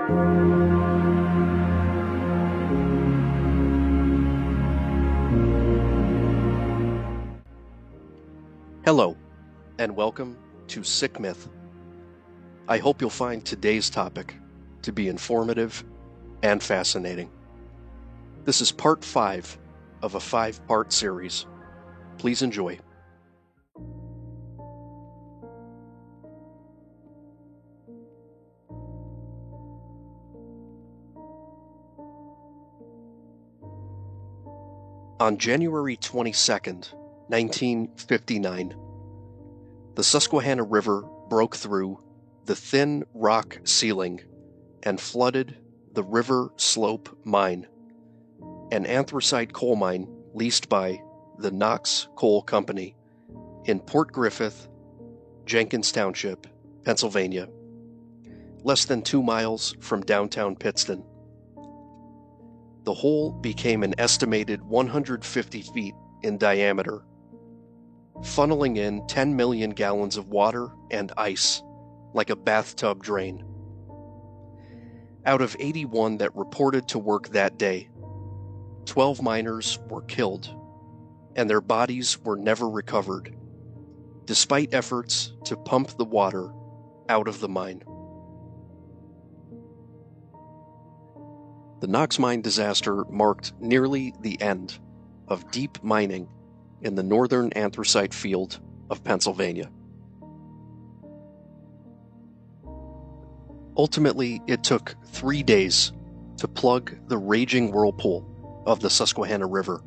Hello, and welcome to Sick Myth. I hope you'll find today's topic to be informative and fascinating. This is part 5 of a 5-part series. Please enjoy. On January 22nd, 1959, the Susquehanna River broke through the thin rock ceiling and flooded the River Slope Mine, an anthracite coal mine leased by the Knox Coal Company in Port Griffith, Jenkins Township, Pennsylvania, less than 2 miles from downtown Pittston. The hole became an estimated 150 feet in diameter, funneling in 10 million gallons of water and ice like a bathtub drain. Out of 81 that reported to work that day, 12 miners were killed, and their bodies were never recovered, despite efforts to pump the water out of the mine. The Knox Mine disaster marked nearly the end of deep mining in the northern anthracite field of Pennsylvania. Ultimately, it took 3 days to plug the raging whirlpool of the Susquehanna River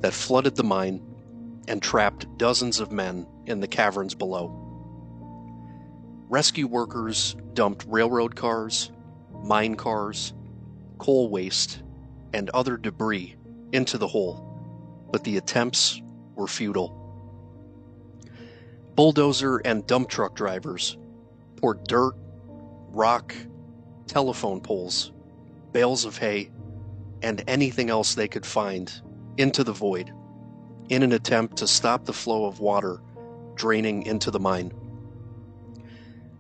that flooded the mine and trapped dozens of men in the caverns below. Rescue workers dumped railroad cars, mine cars, coal waste, and other debris into the hole, but the attempts were futile. Bulldozer and dump truck drivers poured dirt, rock, telephone poles, bales of hay, and anything else they could find into the void in an attempt to stop the flow of water draining into the mine.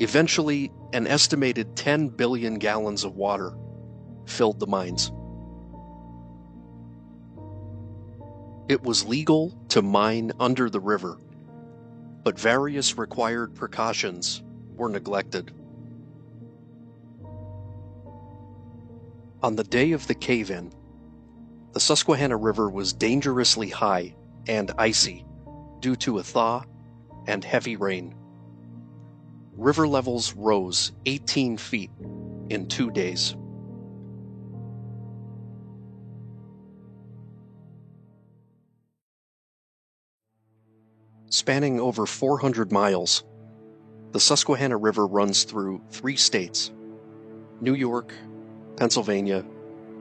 Eventually, an estimated 10 billion gallons of water filled the mines. It was legal to mine under the river, but various required precautions were neglected. On the day of the cave-in, the Susquehanna River was dangerously high and icy due to a thaw and heavy rain. River levels rose 18 feet in 2 days. Spanning over 400 miles, the Susquehanna River runs through 3 states: New York, Pennsylvania,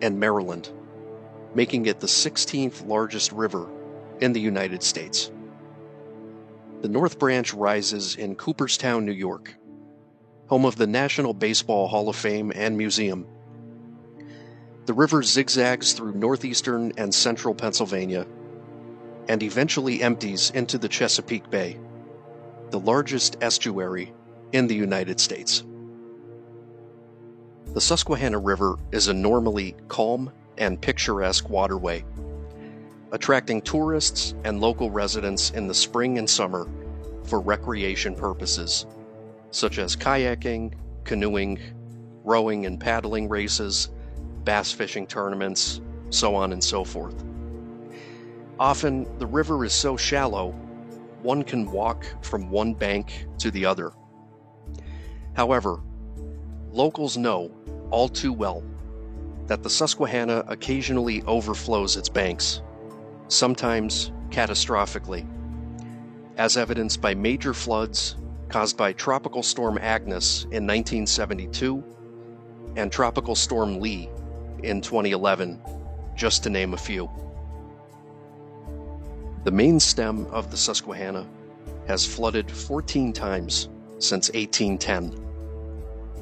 and Maryland, making it the 16th largest river in the United States. The North Branch rises in Cooperstown, New York, home of the National Baseball Hall of Fame and Museum. The river zigzags through northeastern and central Pennsylvania and eventually empties into the Chesapeake Bay, the largest estuary in the United States. The Susquehanna River is a normally calm and picturesque waterway, attracting tourists and local residents in the spring and summer for recreation purposes, such as kayaking, canoeing, rowing and paddling races, bass fishing tournaments, so on and so forth. Often, the river is so shallow, one can walk from one bank to the other. However, locals know all too well that the Susquehanna occasionally overflows its banks, sometimes catastrophically, as evidenced by major floods caused by Tropical Storm Agnes in 1972 and Tropical Storm Lee in 2011, just to name a few. The main stem of the Susquehanna has flooded 14 times since 1810,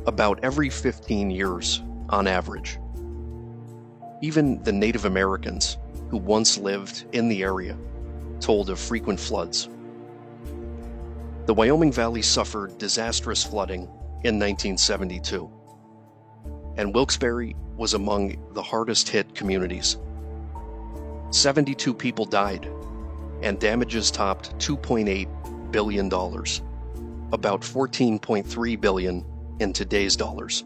about every 15 years on average. Even the Native Americans who once lived in the area told of frequent floods. The Wyoming Valley suffered disastrous flooding in 1972. and Wilkes-Barre was among the hardest hit communities. 72 people died, and damages topped $2.8 billion, about $14.3 billion in today's dollars.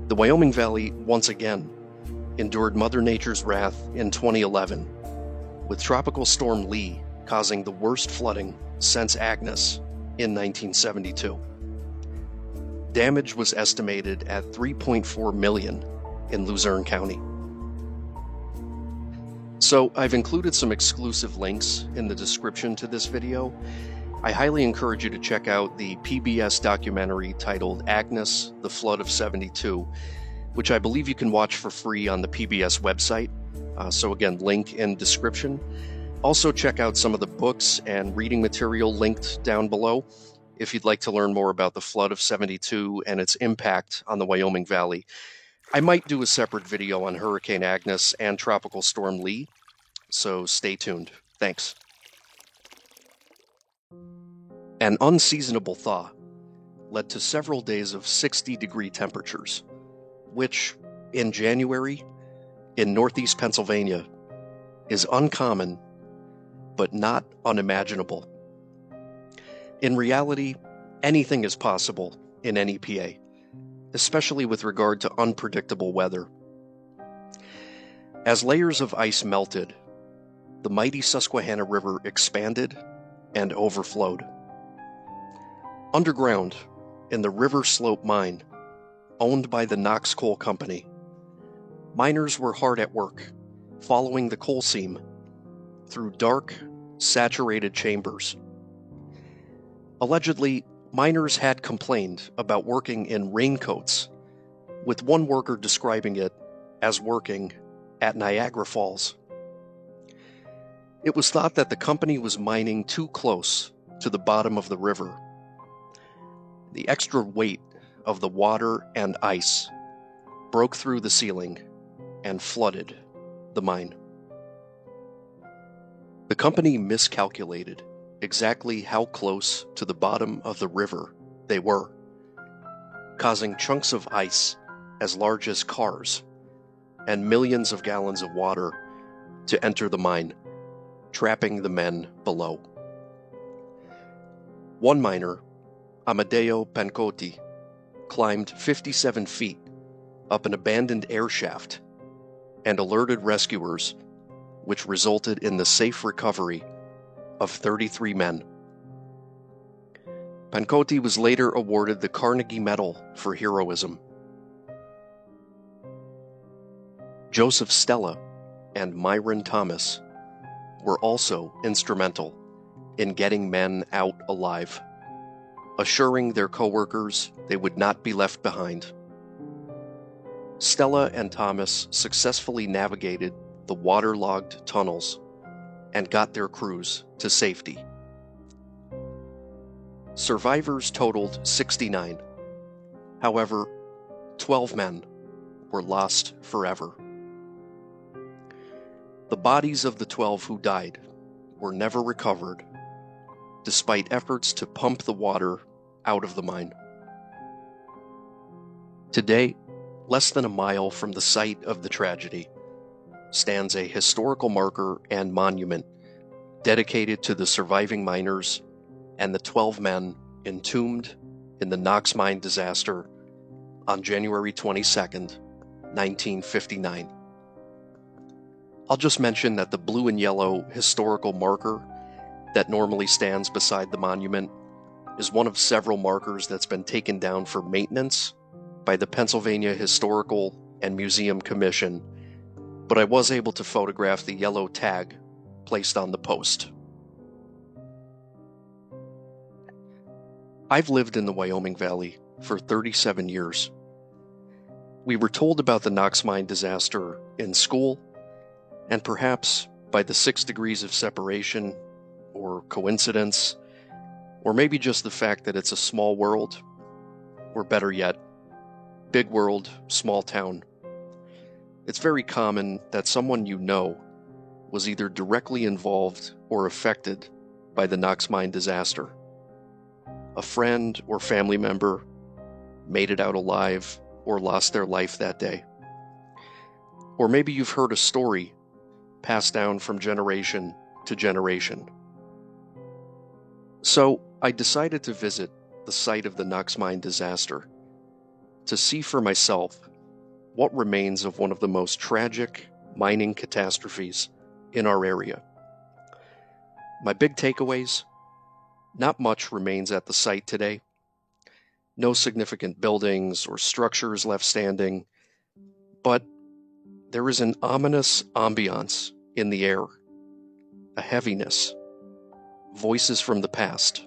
The Wyoming Valley once again endured Mother Nature's wrath in 2011, with Tropical Storm Lee causing the worst flooding since Agnes in 1972. Damage was estimated at $3.4 million in Luzerne County. So I've included some exclusive links in the description to this video. I highly encourage you to check out the PBS documentary titled Agnes, the Flood of 72, which I believe you can watch for free on the PBS website. So again, link in description. Also check out some of the books and reading material linked down below if you'd like to learn more about the flood of 72 and its impact on the Wyoming Valley. I might do a separate video on Hurricane Agnes and Tropical Storm Lee, so stay tuned. Thanks. An unseasonable thaw led to several days of 60-degree temperatures, which, in January, in northeast Pennsylvania, is uncommon, but not unimaginable. In reality, anything is possible in NEPA, especially with regard to unpredictable weather. As layers of ice melted, the mighty Susquehanna River expanded and overflowed. Underground, in the River Slope Mine, owned by the Knox Coal Company, miners were hard at work, following the coal seam through dark, saturated chambers. Allegedly, miners had complained about working in raincoats, with one worker describing it as working at Niagara Falls. It was thought that the company was mining too close to the bottom of the river. The extra weight of the water and ice broke through the ceiling and flooded the mine. The company miscalculated exactly how close to the bottom of the river they were, causing chunks of ice as large as cars and millions of gallons of water to enter the mine, trapping the men below. One miner, Amadeo Pancotti, climbed 57 feet up an abandoned air shaft and alerted rescuers, which resulted in the safe recovery of 33 men. Pancotti was later awarded the Carnegie Medal for heroism. Joseph Stella and Myron Thomas were also instrumental in getting men out alive, assuring their co-workers they would not be left behind. Stella and Thomas successfully navigated the waterlogged tunnels and got their crews to safety. Survivors totaled 69. However, 12 men were lost forever. The bodies of the 12 who died were never recovered, despite efforts to pump the water out of the mine. Today, less than a mile from the site of the tragedy, stands a historical marker and monument dedicated to the surviving miners and the 12 men entombed in the Knox Mine disaster on January 22nd, 1959. I'll just mention that the blue and yellow historical marker that normally stands beside the monument is one of several markers that's been taken down for maintenance by the Pennsylvania Historical and Museum Commission, but I was able to photograph the yellow tag placed on the post. I've lived in the Wyoming Valley for 37 years. We were told about the Knox Mine disaster in school, and perhaps by the 6 degrees of separation, or coincidence, or maybe just the fact that it's a small world, or better yet, big world, small town. It's very common that someone you know was either directly involved or affected by the Knox Mine disaster. A friend or family member made it out alive or lost their life that day. Or maybe you've heard a story passed down from generation to generation. So I decided to visit the site of the Knox Mine disaster to see for myself what remains of one of the most tragic mining catastrophes in our area. My big takeaways: not much remains at the site today. No significant buildings or structures left standing, but there is an ominous ambiance in the air, a heaviness, voices from the past.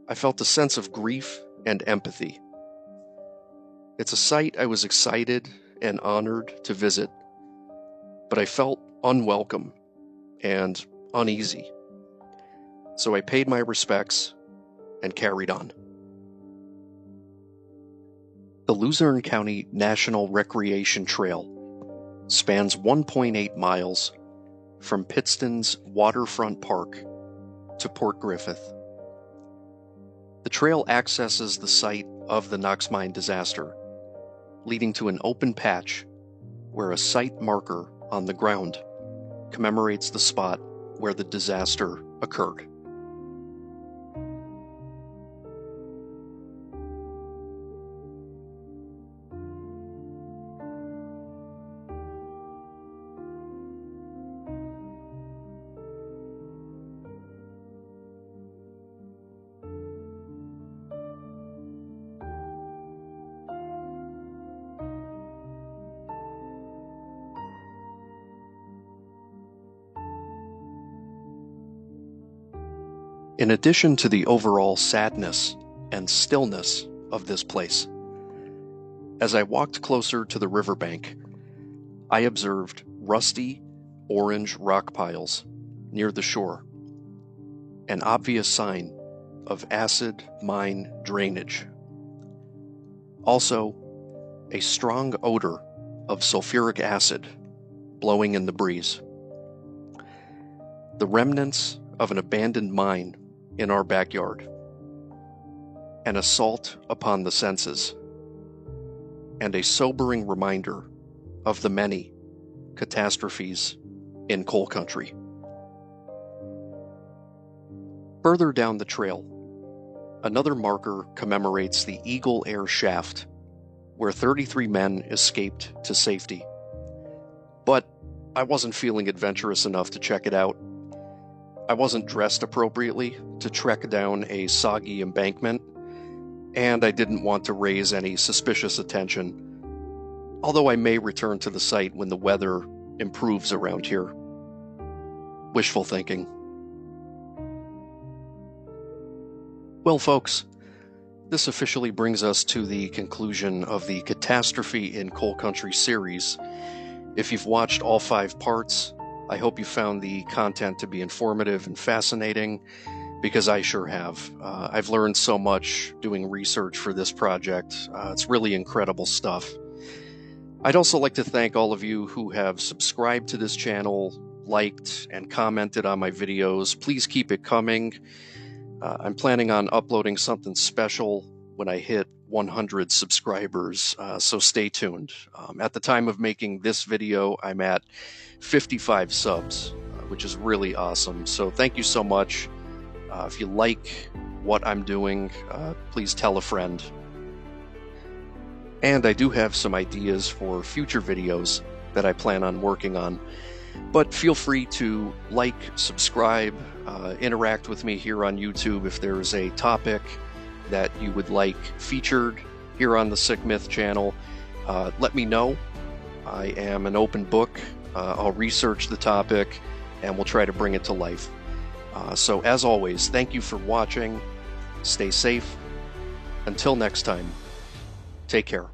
I felt a sense of grief and empathy. It's a site I was excited and honored to visit, but I felt unwelcome and uneasy. So I paid my respects and carried on. The Luzerne County National Recreation Trail spans 1.8 miles from Pittston's Waterfront Park to Port Griffith. The trail accesses the site of the Knox Mine disaster, leading to an open patch where a site marker on the ground commemorates the spot where the disaster occurred. In addition to the overall sadness and stillness of this place, as I walked closer to the riverbank, I observed rusty orange rock piles near the shore, an obvious sign of acid mine drainage. Also, a strong odor of sulfuric acid blowing in the breeze. The remnants of an abandoned mine in our backyard, an assault upon the senses, and a sobering reminder of the many catastrophes in coal country. Further down the trail, another marker commemorates the Eagle Air Shaft, where 33 men escaped to safety. But I wasn't feeling adventurous enough to check it out. I wasn't dressed appropriately to trek down a soggy embankment, and I didn't want to raise any suspicious attention, although I may return to the site when the weather improves around here. Wishful thinking. Well, folks, this officially brings us to the conclusion of the Catastrophe in Coal Country series. If you've watched all 5 parts, I hope you found the content to be informative and fascinating, because I sure have. I've learned so much doing research for this project. It's really incredible stuff. I'd also like to thank all of you who have subscribed to this channel, liked, and commented on my videos. Please keep it coming. I'm planning on uploading something special when I hit 100 subscribers, so stay tuned. At the time of making this video, I'm at 55 subs, which is really awesome. So thank you so much. If you like what I'm doing, please tell a friend. And I do have some ideas for future videos that I plan on working on. But feel free to like, subscribe, interact with me here on YouTube if there's a topic that you would like featured here on the Sick Myth channel. Let me know. I am an open book. I'll research the topic and we'll try to bring it to life. So as always, thank you for watching. Stay safe. Until next time, take care.